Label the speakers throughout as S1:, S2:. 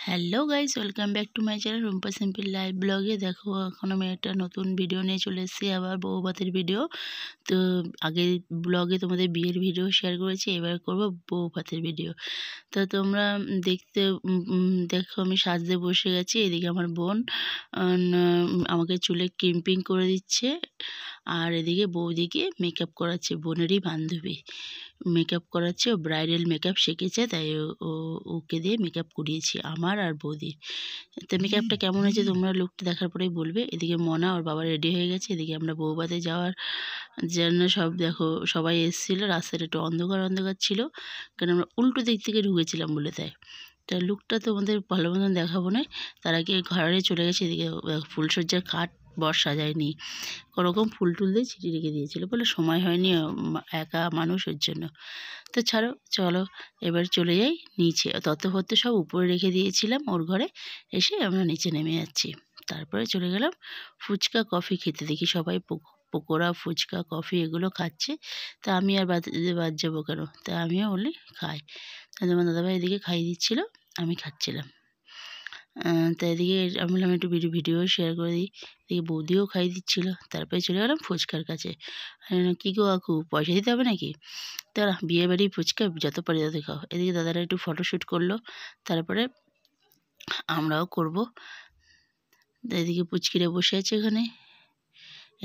S1: Hello guys, welcome back to my channel Rumpa simple live ব্লগে। দেখো, এখন আমি একটা নতুন ভিডিও নিয়ে চলে এসেছি, আবার বউ ভাতের ভিডিও। তো আগে ব্লগে তোমাদের বিয়ের ভিডিও শেয়ার করেছি, এবার করব বউ ভাতের ভিডিও। তো তোমরা দেখো, আমি সাজতে বসে গেছি। এদিকে আমার বোন আমাকে চুলে ক্রিম্পিং করে দিচ্ছে, আর এদিকে বৌদিকে মেকআপ করাচ্ছে, বোনেরই বান্ধবী মেকআপ করাচ্ছে। ও ব্রাইডাল মেকআপ শিখেছে, তাই ওকে দিয়ে মেকআপ করিয়েছি আমার আর বৌদির। তো মেকআপটা কেমন হয়েছে তোমরা লুকটা দেখার পরেই বলবে। এদিকে মনা ওর বাবা রেডি হয়ে গেছে, এদিকে আমরা বউভাতে যাওয়ার জন্য দেখো সবাই এসেছিলো। রাস্তাটা একটু অন্ধকার অন্ধকার ছিল, কারণ আমরা উল্টো দিক থেকে ঢুকেছিলাম বলে। তাই তা লুকটা তোমাদের ভালো মতন দেখাবো না, তার আগে ঘরে চলে গেছে। এদিকে ফুলসজ্জার খাট বর সাজায়নি, ওরকম ফুল টুল দিয়ে ছিটিয়ে রেখে দিয়েছিলো বলে সময় হয়নি একা মানুষের জন্য। তো ছাড়ো, চলো এবার চলে যাই নিচে। তত্ত্বপত্র সব উপরে রেখে দিয়েছিলাম ওর ঘরে, এসে আমরা নিচে নেমে যাচ্ছি। তারপরে চলে গেলাম ফুচকা কফি খেতে। দেখি সবাই পকোড়া ফুচকা কফি এগুলো খাচ্ছে, তা আমি আর বাদ যাবো কেন, তা আমিও বলি খাই। তোমার দাদাভাই এদিকে খাইয়ে দিচ্ছিলো, আমি খাচ্ছিলাম। তো এদিকে আমি বললাম একটু ভিডিও শেয়ার করে দিই। এদিকে বৌদিও খাইয়ে দিচ্ছিলো। তারপরে চলে গেলাম ফুচকার কাছে। কী গো কাকু, পয়সা দিতে হবে নাকি? তারা বিয়ে বাড়ি ফুচকা যত পারি তত খাও। এদিকে দাদারা একটু ফটোশ্যুট করলো, তারপরে আমরাও করব। এদিকে পুচকিরা বসে আছে এখানে,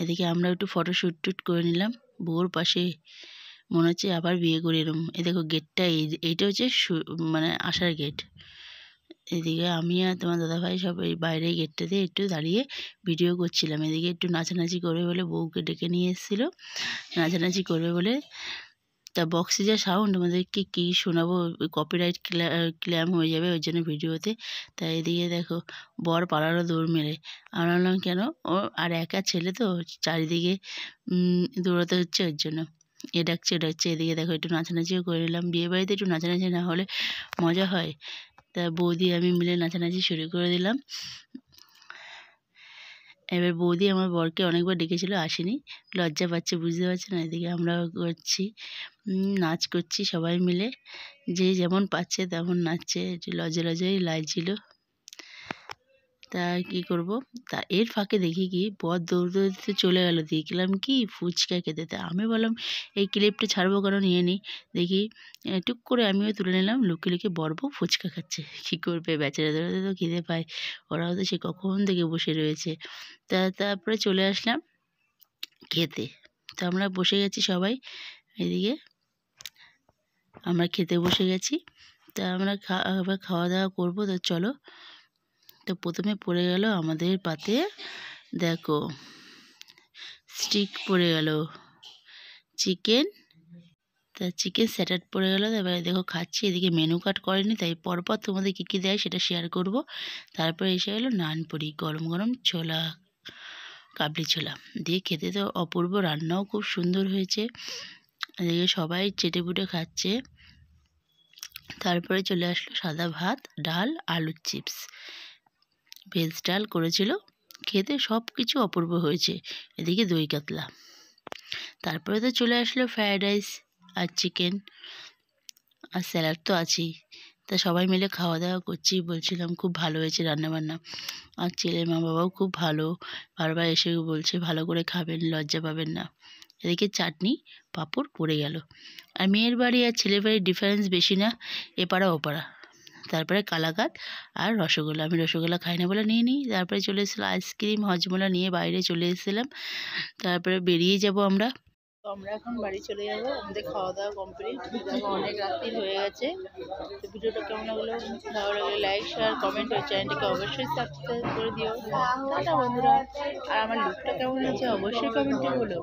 S1: এদিকে আমরা একটু ফটোশ্যুট করে নিলাম। বউর পাশে মনে হচ্ছে আবার বিয়ে করে এরম। এই দেখো গেটটা, এইটা হচ্ছে মানে আসার গেট। এদিকে আমি আর তোমার দাদাভাই সব এই বাইরে গেটটা দিয়ে একটু দাঁড়িয়ে ভিডিও করছিলাম। এদিকে একটু নাচানাচি করবে বলে বউকে ডেকে নিয়ে এসেছিলো, নাচানাচি করবে বলে। তা বক্সে যা সাউন্ড, আমাদেরকে কী শোনাবো, কপিরাইট ক্লেম হয়ে যাবে ওই জন্য ভিডিওতে। তাই এদিকে দেখো বর পালালো দৌড় মেরে। আমরা বললাম কেন, ও আর একা ছেলে তো, চারিদিকে দৌড়াতে হচ্ছে, ওর জন্য এ ডাকছে ও ডাকছে। এদিকে দেখো একটু নাচানাচিও করে নিলাম। বিয়ে বাড়িতে একটু নাচানাচি না হলে মজা হয়। তা বৌদি আমি মিলে নাচানাচি শুরু করে দিলাম। এবার বৌদি আমার বরকে অনেকবার ডেকেছিল, আসেনি, লজ্জা পাচ্ছে, বুঝতে পারছে না। এদিকে আমরাও করছি, নাচ করছি সবাই মিলে, যে যেমন পাচ্ছে তেমন নাচছে। একটু লজ্জাই লাগছিল। তা কী করব, তা এর ফাঁকে দেখি কি বর দৌড়তে চলে গেল, দেখলাম কি ফুচকা খেতে। তা আমি বললাম এই ক্লিপটা ছাড়বো কারণ নিয়ে নিই। দেখি টুক করে আমিও তুলে নিলাম, লুকিয়ে লুকিয়ে বর বউ ফুচকা খাচ্ছে। কী করবে, বেচারাদের তো খিদে পায়, ওরাও তো সে কখন থেকে বসে রয়েছে। তারপরে চলে আসলাম খেতে। তো আমরা বসে গেছি সবাই, এদিকে আমরা খেতে বসে গেছি। তা আমরা আবার খাওয়া দাওয়া করবো। তো চলো, তো প্রথমে পড়ে গেল আমাদের পাতে, দেখো স্টিক পড়ে গেল চিকেন। তা চিকেন স্যাটার পড়ে গেল। এবার দেখো খাচ্ছি, এদিকে মেনু কার্ড করেনি, তাই পরপর তোমাদের কী কী দেয় সেটা শেয়ার করব। তারপরে এসে গেলো নানপুরি, গরম গরম ছোলা, কাবলি ছোলা দিয়ে খেতে তো অপূর্ব, রান্নাও খুব সুন্দর হয়েছে। এদিকে সবাই চেটেপুটে খাচ্ছে। তারপরে চলে আসলো সাদা ভাত, ডাল, আলুর চিপস, ভেজ ডাল করেছিল, খেতে সব কিছু অপূর্ব হয়েছে। এদিকে দই কাতলা। তারপরে তো চলে আসলো ফ্রায়েড রাইস আর চিকেন, আর স্যালাড তো আছেই। তা সবাই মিলে খাওয়া দাওয়া করছি, বলছিলাম খুব ভালো হয়েছে রান্নাবান্না। আর ছেলের মা বাবাও খুব ভালো, বারবার এসে বলছে ভালো করে খাবেন, লজ্জা পাবেন না। এদিকে চাটনি পাঁপড় পড়ে গেল। আর মেয়ের বাড়ি আর ছেলের বাড়ির ডিফারেন্স বেশি না, এপাড়া ওপাড়া। তারপরে কালাকাঁদ আর রসগোল্লা, আমি রসগোল্লা খাই না বলে নিয়ে নিই। তারপরে চলে এসেছিলো আইসক্রিম, হজমোলা নিয়ে বাইরে চলে এসেছিলাম। তারপরে বেরিয়ে যাব আমরা। তো আমরা এখন বাড়ি চলে যাব, আমাদের খাওয়া দাওয়া কমপ্লিট। দেখো অনেক রাত্রি হয়ে গেছে। তো ভিডিওটা কেমন লাগলো, ভালো লাগলে লাইক শেয়ার কমেন্ট, ওই চ্যানেলটিকে অবশ্যই সাবস্ক্রাইব করে দিও। টাটা বন্ধুরা। আর আমার লুকটা কেমন হয়েছে অবশ্যই কমেন্টে বলো।